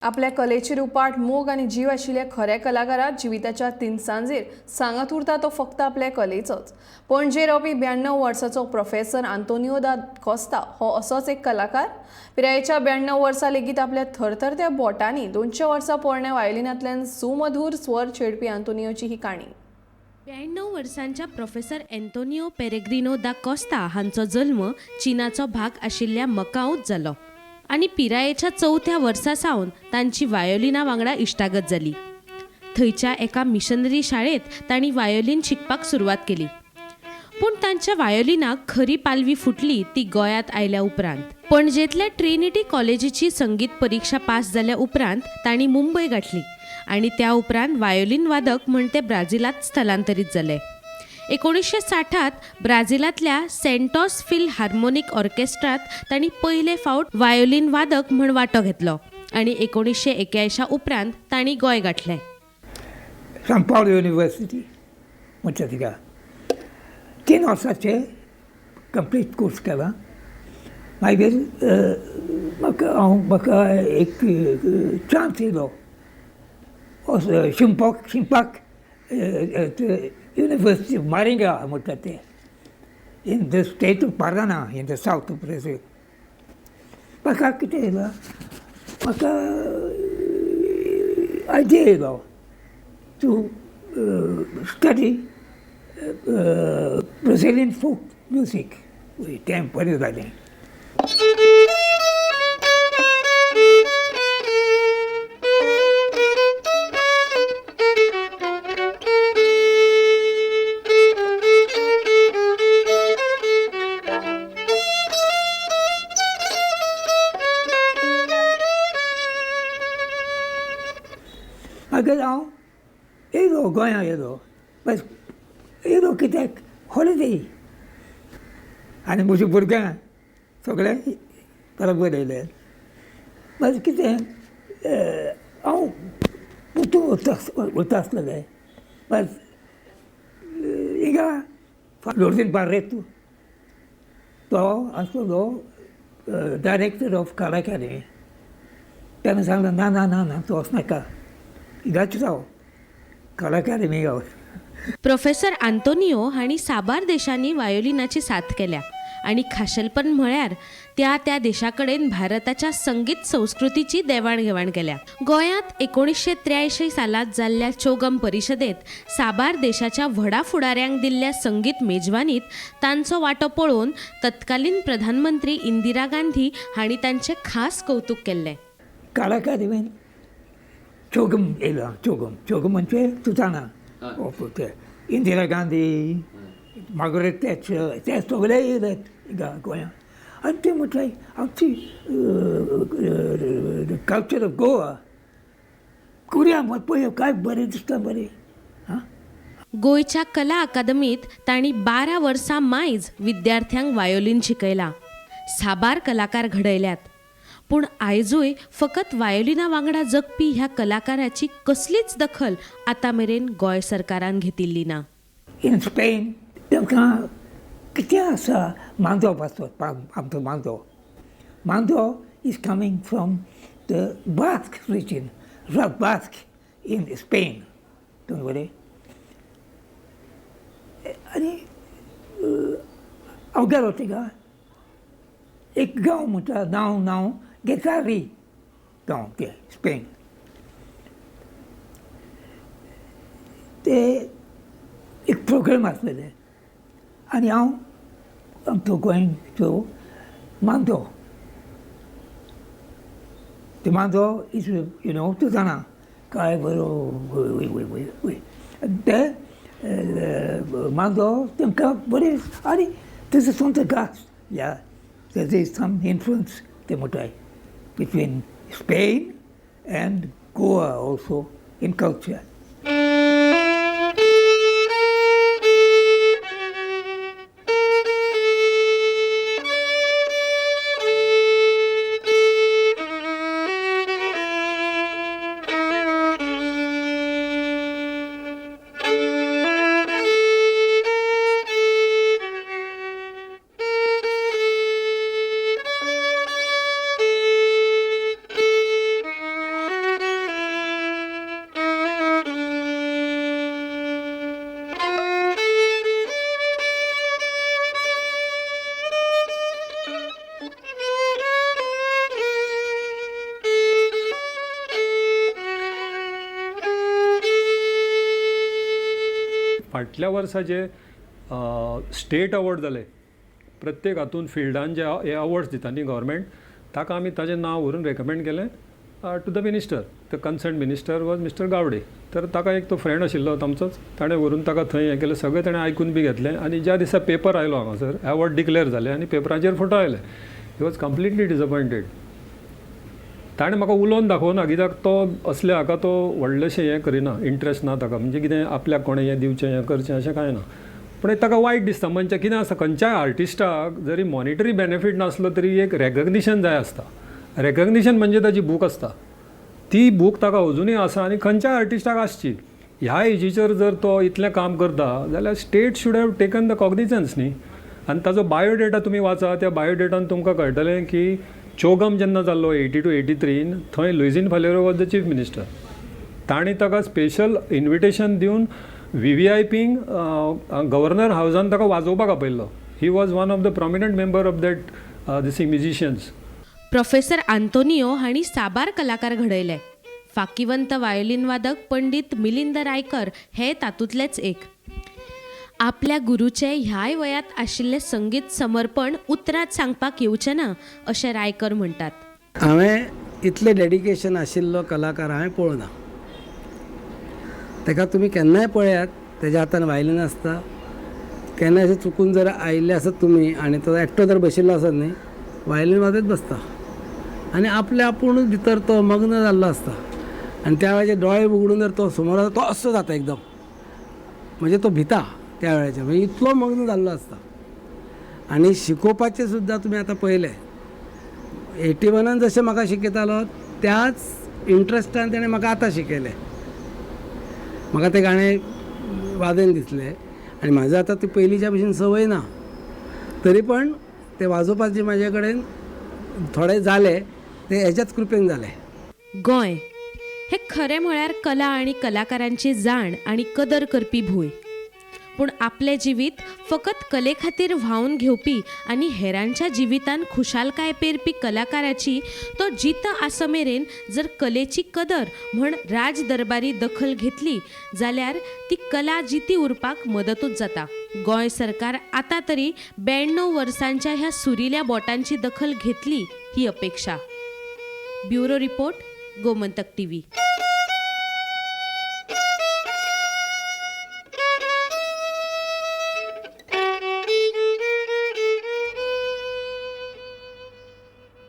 आपल्या कलेची रुपाट मोग आणि जीव आशिल्ल्या खऱ्या कलाकाराक जिविताच्या तिनसांजेर सांगत उरता तो फक्त आपल्या कलेचोच। पणजे रावपी 92 वर्साचो प्रोफेसर आंतोनियो दा कोस्ता हो असोच एक कलाकार। पिरायेच्या 92 वर्सां लेगीत आपल्या थरथरत्या बोटांनी 200 वर्सां पोरण्या वायोलिनांतल्यान सुमधूर स्वर छेडपी आंतोनियोची ही काणी। 92 वर्सांच्या प्रोफेसर एंटोनियो पेरेग्रिनो दा कोस्ता हांचो जल्म चीनाचो भाग आशिल्ल्या मकाऊंत जालो आनी पिरायेच्या 4थ्या वर्सा सावन तांची वायोलिना वांगडा इश्टागत जाली। थंयच्या एका मिशनरी शाळेत तांणी वायोलिन शिकपाक सुरवात केली, पूण तांच्या वायोलिनाक खरी पालवी फुटली ती गोंयांत आयल्या उपरांत। पणजेंतल्या ट्रिनिटी कॉलेजीची संगीत परीक्षा पास जाल्या उपरांत तांणी मुंबय गाठली आनी त्या उपरांत वायोलिन वादक म्हण ते ब्राझीलांत स्थलांतरीत जाले। 1960त ब्राझीलांतल्या सेंटोस फिल हार्मोनिक ऑर्केस्ट्रांत तांणी पयले फावट वायोलिन वादक म्हण वांटो घेतलो आनी 1981 उपरांत तांणी गोंय गाठलें। सांपावलो युनिवर्सिटी म्हणटा तिका 3 वर्सांचे कंप्लीट कोर्स केला। मागीर म्हाका एक चान्स येयलो शिंपपाक University of Maringá, म्हणटा ते in the state of Paraná, in the south of Brazil. म्हाका कितें येयलो, म्हाका आयडिया येयलो to study Brazilian folk music. तें बरें जालें। मागीर हांव येयलो गोंया येयलो, बस येयलो कित्याक हॉलिडे आनी म्हज्या भुरग्यांक सगळे बरोबर येयले। बस कितें हांव उठून वता आसलेलें, बस हिंगा लोर्जीन बार्रेतो तो आसलो डायरेक्टर ऑफ कलाकारी। ताणें सांगलें ना ना ना ना तूं वचनाका, हिंगाच राव, कलाकारी हिंगा। प्रोफेसर आंतोनियो हांणी साबार देशांनी वायोलिनाची साथ केल्या आनी खाशेलपण म्हळ्यार त्या देशा कडेन भारताच्या संगीत संस्कृतीची देवाणघेवाण केल्या। गोंयांत 1983 सालांत जाल्ल्या चौगम परिशदेंत साबार देशाच्या व्हडा फुडाऱ्यांक दिल्ल्या संगीत मेजवानीत तांचो वांटो पळोवन तत्कालीन प्रधानमंत्री इंदिरा गांधी हांणी तांचें खास कौतुक केल्लें। कलाकारी बीन चौगम येयला, चौगम म्हणजे सुजाना, इंदिरा गांधी, मार्गरेट थॅचर, ते सगळे येयले गोंयांत। आनी ते म्हटले आमची कल्चर ऑफ गोवा करुया, पळय काय बरें दिसता बरें। गोंयच्या कला अकादमीत तांणी 12 वर्सां मायज विद्यार्थ्यांक वायोलिन शिकयला, साबार कलाकार घडयल्यात, पूण आयजूय फकत वायोलिना वांगडा जगपी ह्या कलाकाराची कसलीच दखल आतां मेरेन गोंय सरकारान घेतिल्ली ना। इन स्पेन तांकां कितें आसा मांदो पासो, आमचो मांदो is coming from the Basque region, Basque in Spain, don't worry. आनी हांव गेलो थिंगा, एक गांव म्हणटा नांव गेटारी गांव, ते स्पेन। ते एक प्रोग्राम आसलेले आनी हांव आमचो गोंयचो मांदो, ते मांदो इज तूं जाणा काय बरो वय ते मांदो तांकां बरें आनी तेजो सोंत घास या there is some influence, they say, between Spain and Goa also in culture. फाटल्या वर्सा जे स्टेट अवॉर्ड जाले प्रत्येक हातून फिल्डान जे हे अवॉर्ड्स दिता न्ही गव्हर्मेंट, ताका आमी ताजें नांव व्हरून रेकमेंड केलें to the minister. The concern minister was mister Gawade. तर ताका एक तो फ्रेंड आशिल्लो आमचोच, ताणें व्हरून ताका थंय हें केलें, सगळें ताणें आयकून बी घेतलें. आनी ज्या दिसा पेपर आयलो हांगासर अवॉर्ड डिक्लेअर जालें आनी पेपराचेर फोटो आयले. He was completely disappointed. ताणें म्हाका उलोवन दाखोवना, कित्याक तो असले हाका तो व्हडलेशें हें करिना, इंट्रस्ट ना ताका, म्हणजे कितें आपल्याक कोणें हें दिवचें हें करचें अशें कांय ना. पण ताका वायट दिसता. म्हणजे कितें आसता, खंयच्याय आर्टिस्टाक जरी मॉनिटरी बेनिफीट नासलो तरी एक रेकग्निशन जाय आसता. रेकग्निशन म्हणजे ताची बूक आसता, ती बूक ताका अजुनूय आसा आनी खंयच्याय आर्टिस्टाक आसची. ह्या एजीचेर जर तो इतलें काम करता जाल्यार state should have taken the cognizance न्ही. आनी ताजो बायोडेटा तुमी वाचा, त्या बायोडेटान तुमकां कळटलें की चोगम जेन्ना जाल्लो 80 to 83 थंय Luizinho Faleiro was the chief minister. तांणी ताका स्पेशल इन्विटेशन दिवन VVIPंक गव्हर्नर हावजान ताका वाजोवपाक आपयल्लो. He was one of the prominent member of that this musicians. Professor Antonio हांणी साबार कलाकार घडयले. फाकीवंत वायोलिन वादक पंडित मिलिंद रायकर हे तातूंतलेच एक. आपल्या गुरूचे ह्याय वयात आशिल्ले संगीत समर्पण उतरात सांगपाक येवचें ना अशें रायकर म्हणटात. हांवें इतलें डेडिकेशन आशिल्लो कलाकार हांवें पळोवना. ताका तुमी केन्नाय पळयात, तेज्या हातान वायलीन आसता. केन्नाय अशें चुकून जर आयिल्ले आसत तुमी आनी तो एकटो जर बशिल्लो आसत न्ही, वायलीन वाजयत बसता आनी आपले आपुणूच भितर तो मग्न जाल्लो आसता. आनी त्या वेळाचे दोळे उगडून जर तो समोर आसा तो असो जाता एकदम, म्हणजे तो भिता त्या वेळाचेर, म्हणजे इतलो मग्न जाल्लो आसता. आनी शिकोवपाचें सुद्दां तुमी आतां पळयलें, 81 जशें म्हाका शिकयतालो त्याच इंट्रस्टान ताणें म्हाका आतां शिकयलें. म्हाका तें गाणें वाजन दिसलें आनी म्हाजो आतां ती पयलींच्या भशेन संवय ना, तरी पण ते वाजोवपाचें म्हाजे कडेन थोडें जालें, तें हेच्याच कृपेन जालें. गोंय हे खरें म्हळ्यार कला आनी कलाकारांची जाण आनी कदर करपी भूंय. पूण आपलें जिवीत फकत कले खातीर व्हांवन घेवपी आनी हेरांच्या जिवितान खुशालकाय पेरपी कलाकाराची तो जित आसा मेरेन जर कलेची कदर म्हण राज दरबारी दखल घेतली जाल्यार ती कला जिती उरपाक मदतूच जाता. गोंय सरकार आतां तरी 92 वर्सांच्या ह्या सुरिल्या बोटांची दखल घेतली ही अपेक्षा. Bureau report, Gomantak TV.